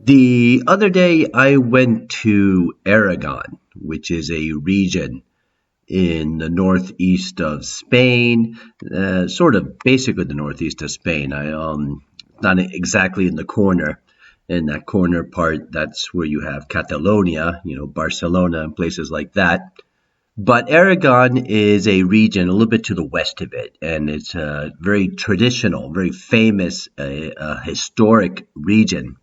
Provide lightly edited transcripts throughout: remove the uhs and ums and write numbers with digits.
The other day I went to Aragon, which is a region in the northeast of Spain, sort of basically the northeast of Spain. Not exactly in the corner. In that corner part, that's where you have Catalonia, Barcelona and places like that. But Aragon is a region a little bit to the west of it, and it's a very traditional, very famous, historic region.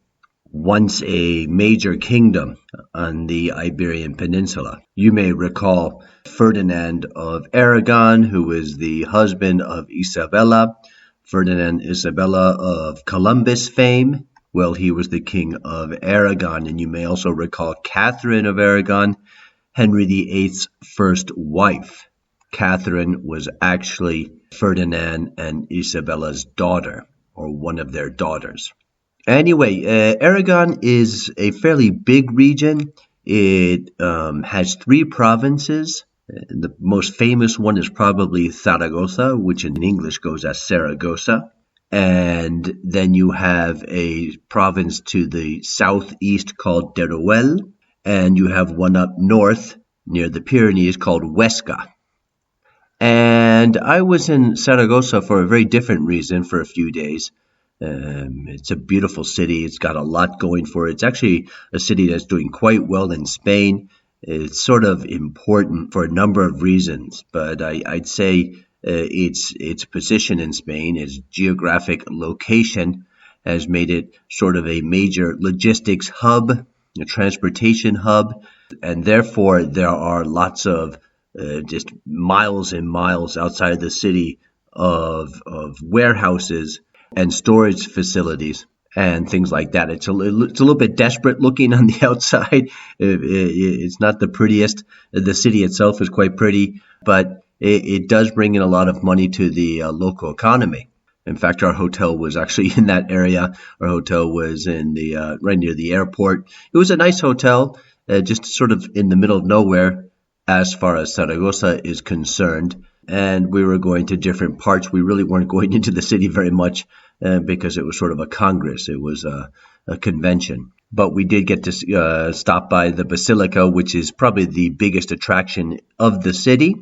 Once a major kingdom on the Iberian Peninsula. You may recall Ferdinand of Aragon, who was the husband of Isabella. Ferdinand Isabella of Columbus fame. Well, he was the king of Aragon. And you may also recall Catherine of Aragon, Henry VIII's first wife. Catherine was actually Ferdinand and Isabella's daughter, or one of their daughters. Anyway, Aragon is a fairly big region. It has 3 provinces. The most famous one is probably Zaragoza, which in English goes as Zaragoza. And then you have a province to the southeast called Teruel. And you have one up north near the Pyrenees called Huesca. And I was in Zaragoza for a very different reason for a few days. It's a beautiful city. It's got a lot going for it. It's actually a city that's doing quite well in Spain. It's sort of important for a number of reasons, but I'd say its position in Spain, its geographic location, has made it sort of a major logistics hub, a transportation hub, and therefore there are lots of just miles and miles outside of the city of warehouses and storage facilities and things like that. It's a little bit desperate looking on the outside. It's not the prettiest. The city itself is quite pretty, but it does bring in a lot of money to the local economy. In fact, our hotel was actually in that area. Our hotel was in the right near the airport. It was a nice hotel, just sort of in the middle of nowhere as far as Zaragoza is concerned. And we were going to different parts. We really weren't going into the city very much because it was sort of a congress. It was a convention. But we did get to stop by the Basilica, which is probably the biggest attraction of the city.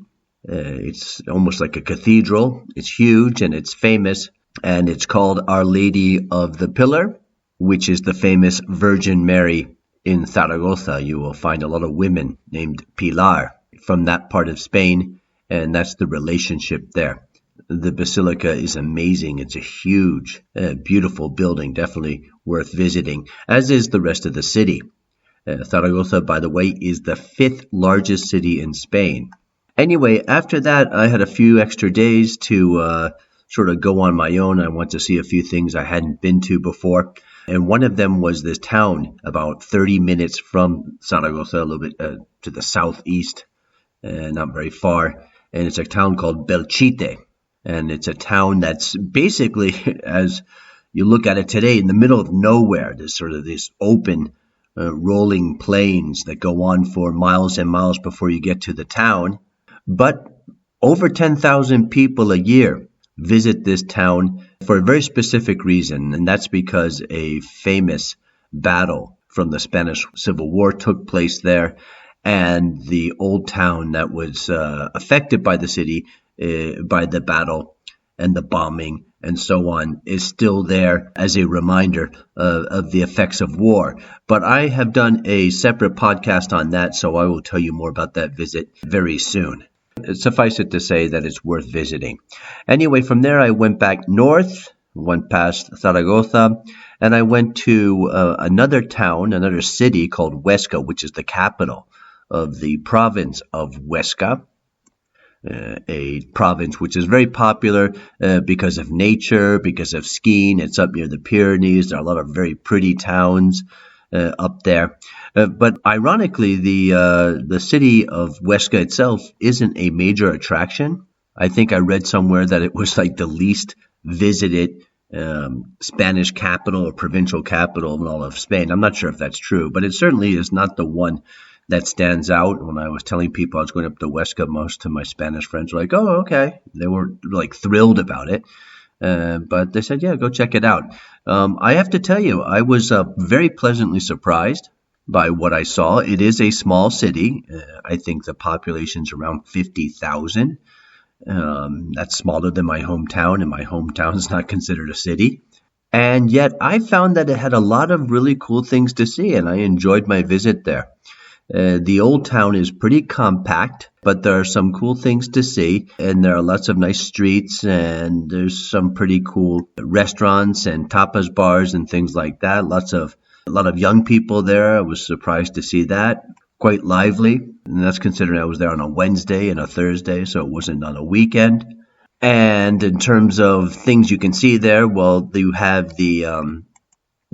It's almost like a cathedral. It's huge and it's famous. And it's called Our Lady of the Pillar, which is the famous Virgin Mary in Zaragoza. You will find a lot of women named Pilar from that part of Spain. And that's the relationship there. The Basilica is amazing. It's a huge, beautiful building, definitely worth visiting, as is the rest of the city. Zaragoza, by the way, is the 5th largest city in Spain. Anyway, after that, I had a few extra days to sort of go on my own. I went to see a few things I hadn't been to before. And one of them was this town about 30 minutes from Zaragoza, a little bit to the southeast, not very far. And it's a town called Belchite. And it's a town that's basically, as you look at it today, in the middle of nowhere. There's sort of this open, rolling plains that go on for miles and miles before you get to the town. But over 10,000 people a year visit this town for a very specific reason. And that's because a famous battle from the Spanish Civil War took place there. And the old town that was affected by the city, by the battle and the bombing and so on, is still there as a reminder of the effects of war. But I have done a separate podcast on that, so I will tell you more about that visit very soon. Suffice it to say that it's worth visiting. Anyway, from there I went back north, went past Zaragoza, and I went to another town, another city called Huesca, which is the capital of the province of Huesca, a province which is very popular because of nature, because of skiing. It's up near the Pyrenees. There are a lot of very pretty towns up there. But ironically, the city of Huesca itself isn't a major attraction. I think I read somewhere that it was like the least visited Spanish capital or provincial capital in all of Spain. I'm not sure if that's true, but it certainly is not the one that stands out. When I was telling people I was going up to Huesca, most of my Spanish friends were like, oh, okay. They were like thrilled about it. But they said, yeah, go check it out. I have to tell you, I was very pleasantly surprised by what I saw. It is a small city. I think the population's around 50,000. That's smaller than my hometown, and my hometown is not considered a city. And yet I found that it had a lot of really cool things to see, and I enjoyed my visit there. The old town is pretty compact, but there are some cool things to see, and there are lots of nice streets, and there's some pretty cool restaurants and tapas bars and things like that. A lot of young people there. I was surprised to see that. Quite lively, and that's considering I was there on a Wednesday and a Thursday, so it wasn't on a weekend. And in terms of things you can see there, well, you have the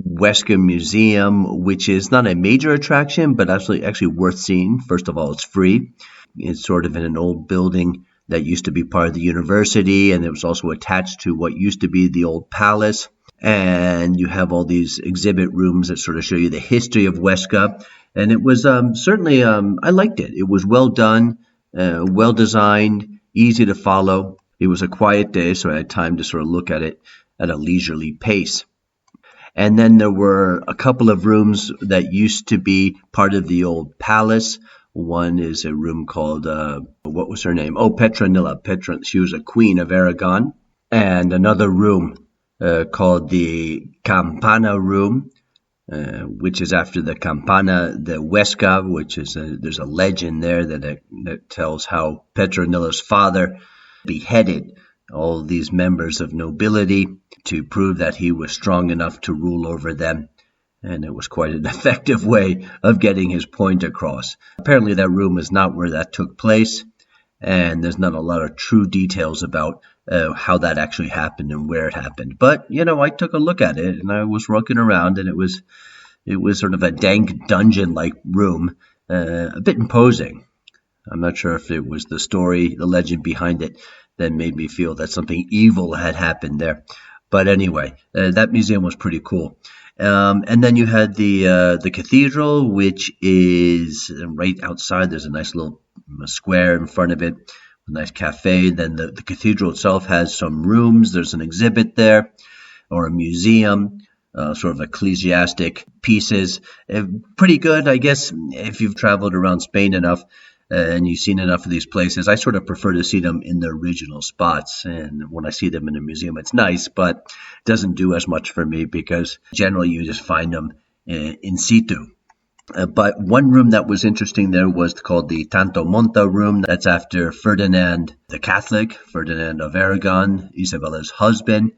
Huesca Museum, which is not a major attraction, but actually worth seeing. First of all, it's free. It's sort of in an old building that used to be part of the university, and it was also attached to what used to be the old palace. And you have all these exhibit rooms that sort of show you the history of Huesca. And it was certainly, I liked it. It was well done, well designed, easy to follow. It was a quiet day, so I had time to sort of look at it at a leisurely pace. And then there were a couple of rooms that used to be part of the old palace. One is a room called, what was her name? Oh, Petronilla. She was a queen of Aragon. And another room called the Campana room, which is after the Campana de Huesca, which is there's a legend there that tells how Petronilla's father beheaded all these members of nobility to prove that he was strong enough to rule over them. And it was quite an effective way of getting his point across. Apparently that room is not where that took place, and there's not a lot of true details about how that actually happened and where it happened. But, I took a look at it, and I was walking around, and it was sort of a dank dungeon-like room, a bit imposing. I'm not sure if it was the story, the legend behind it, that made me feel that something evil had happened there. But anyway, that museum was pretty cool. And then you had the cathedral, which is right outside. There's a nice little square in front of it, a nice cafe. Then the cathedral itself has some rooms. There's an exhibit there, or a museum, sort of ecclesiastic pieces. Pretty good, I guess, if you've traveled around Spain enough. And you've seen enough of these places. I sort of prefer to see them in the original spots. And when I see them in a museum, it's nice, but it doesn't do as much for me because generally you just find them in situ. But one room that was interesting there was called the Tanto Monta room. That's after Ferdinand the Catholic, Ferdinand of Aragon, Isabella's husband.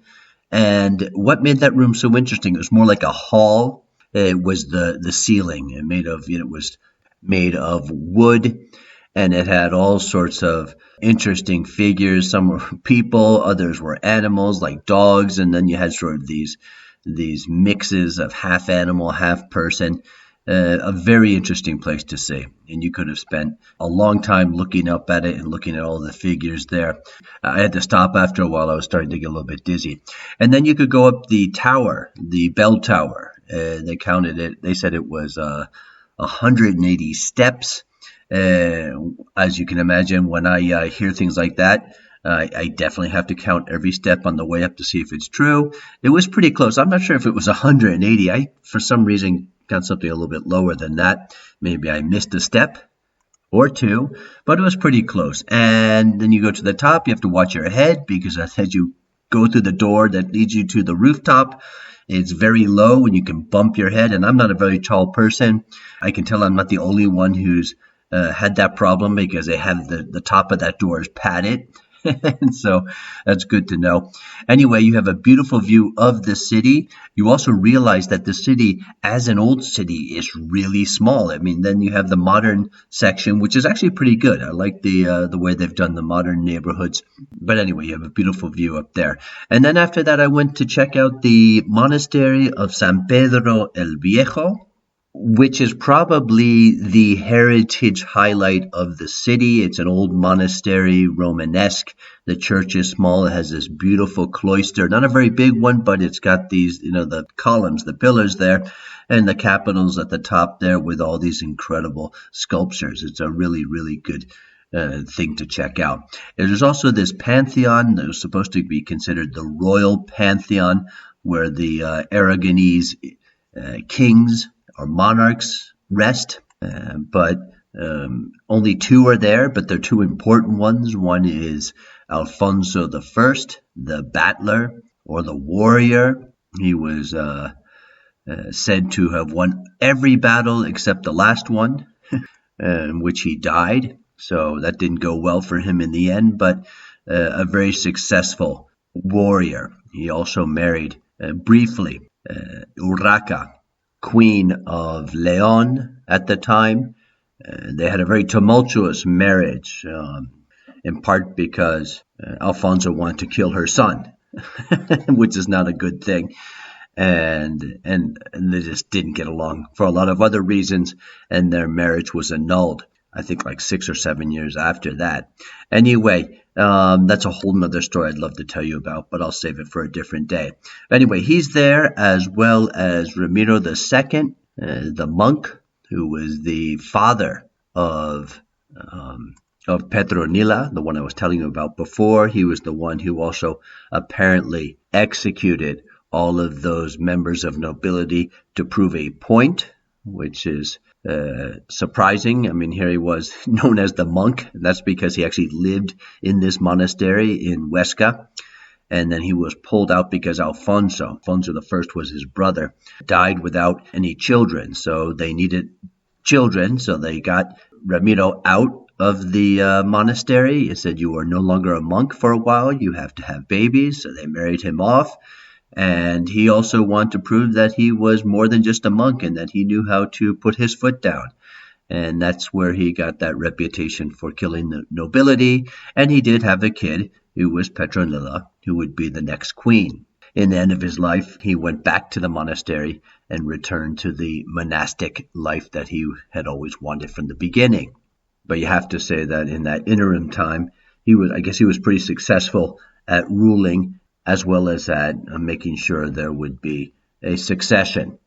And what made that room so interesting, it was more like a hall. It was the ceiling. It was made of wood, and it had all sorts of interesting figures. Some were people, others were animals like dogs, and then you had sort of these mixes of half animal, half person. A very interesting place to see, and you could have spent a long time looking up at it and looking at all the figures there. I had to stop after a while. I was starting to get a little bit dizzy. And then you could go up the tower, the bell tower. They counted it. They said it was 180 steps. As you can imagine, when I hear things like that, I definitely have to count every step on the way up to see if it's true. It was pretty close. I'm not sure if it was 180. I, for some reason, got something a little bit lower than that. Maybe I missed a step or two, but it was pretty close. And then you go to the top. You have to watch your head because as you go through the door that leads you to the rooftop, it's very low and you can bump your head. And I'm not a very tall person. I can tell I'm not the only one who's had that problem because they have the top of that door is padded. And so that's good to know. Anyway, you have a beautiful view of the city. You also realize that the city, as an old city, is really small. I mean, then you have the modern section, which is actually pretty good. I like the way they've done the modern neighborhoods. But anyway, you have a beautiful view up there. And then after that, I went to check out the monastery of San Pedro el Viejo, which is probably the heritage highlight of the city. It's an old monastery, Romanesque. The church is small. It has this beautiful cloister, not a very big one, but it's got these, the columns, the pillars there, and the capitals at the top there with all these incredible sculptures. It's a really, really good thing to check out. There's also this pantheon that was supposed to be considered the royal pantheon, where the Aragonese kings or monarchs rest, but only two are there, but they're two important ones. One is Alfonso I, the battler or the warrior. He was said to have won every battle except the last one, in which he died. So that didn't go well for him in the end, but a very successful warrior. He also married briefly Urraca, Queen of Leon at the time. They had a very tumultuous marriage, in part because Alfonso wanted to kill her son, which is not a good thing. And they just didn't get along for a lot of other reasons, and their marriage was annulled, I think like 6 or 7 years after that. Anyway, that's a whole nother story I'd love to tell you about, but I'll save it for a different day. Anyway, he's there, as well as Ramiro II, the monk, who was the father of Petronila, the one I was telling you about before. He was the one who also apparently executed all of those members of nobility to prove a point, which is surprising. I mean, here he was known as the monk. That's because he actually lived in this monastery in Huesca. And then he was pulled out because Alfonso I was his brother, died without any children. So they needed children. So they got Ramiro out of the monastery. He said, "You are no longer a monk for a while. You have to have babies." So they married him off. And he also wanted to prove that he was more than just a monk and that he knew how to put his foot down. And that's where he got that reputation for killing the nobility. And he did have a kid who was Petronila, who would be the next queen. In the end of his life, he went back to the monastery and returned to the monastic life that he had always wanted from the beginning. But you have to say that in that interim time, he was pretty successful at ruling, as well as at making sure there would be a succession.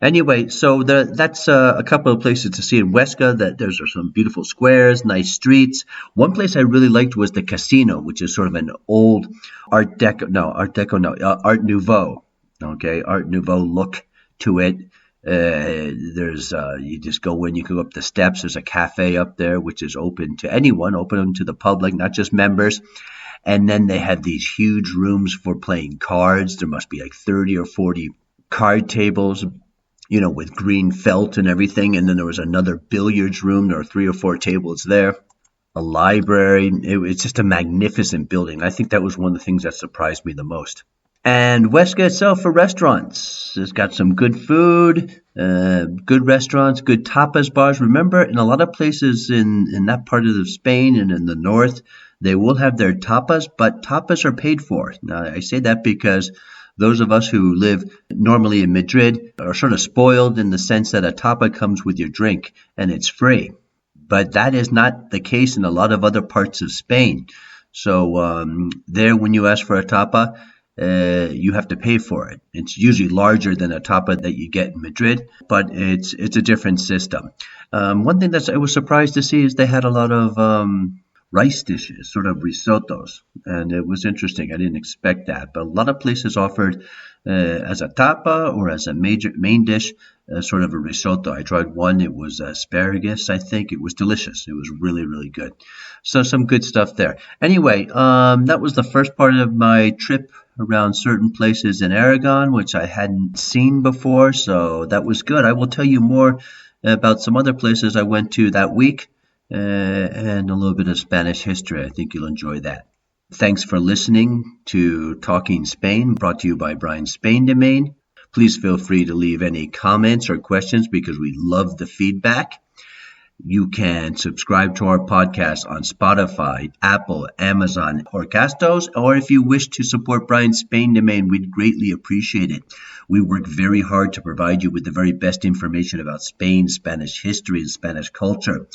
Anyway, so that's a couple of places to see in Huesca. That there's some beautiful squares, nice streets. One place I really liked was the casino, which is sort of an old Art Nouveau. Okay, Art Nouveau look to it. There's you just go in, you can go up the steps. There's a cafe up there which is open to anyone, open to the public, not just members. And then they had these huge rooms for playing cards. There must be like 30 or 40 card tables, with green felt and everything. And then there was another billiards room. There were 3 or 4 tables there. A library. It's just a magnificent building. I think that was one of the things that surprised me the most. And Huesca itself for restaurants. It's got some good food, good restaurants, good tapas bars. Remember, in a lot of places in that part of Spain and in the north, they will have their tapas, but tapas are paid for. Now, I say that because those of us who live normally in Madrid are sort of spoiled in the sense that a tapa comes with your drink and it's free. But that is not the case in a lot of other parts of Spain. So there, when you ask for a tapa, you have to pay for it. It's usually larger than a tapa that you get in Madrid, but it's a different system. One thing that I was surprised to see is they had a lot of rice dishes, sort of risottos, and it was interesting. I didn't expect that, but a lot of places offered as a tapa or as a main dish, sort of a risotto. I tried one. It was asparagus, I think. It was delicious. It was really, really good. So some good stuff there. Anyway, that was the first part of my trip around certain places in Aragon, which I hadn't seen before, so that was good. I will tell you more about some other places I went to that week, and a little bit of Spanish history. I think you'll enjoy that. Thanks for listening to Talking Spain, brought to you by Brian Spain Domain. Please feel free to leave any comments or questions because we love the feedback. You can subscribe to our podcast on Spotify, Apple, Amazon, or Castos, or if you wish to support Brian Spain Domain, we'd greatly appreciate it. We work very hard to provide you with the very best information about Spain, Spanish history, and Spanish culture.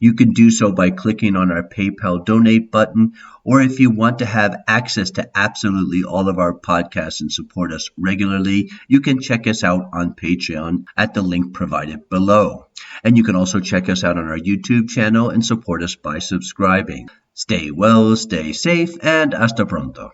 You can do so by clicking on our PayPal donate button, or if you want to have access to absolutely all of our podcasts and support us regularly, you can check us out on Patreon at the link provided below. And you can also check us out on our YouTube channel and support us by subscribing. Stay well, stay safe, and hasta pronto.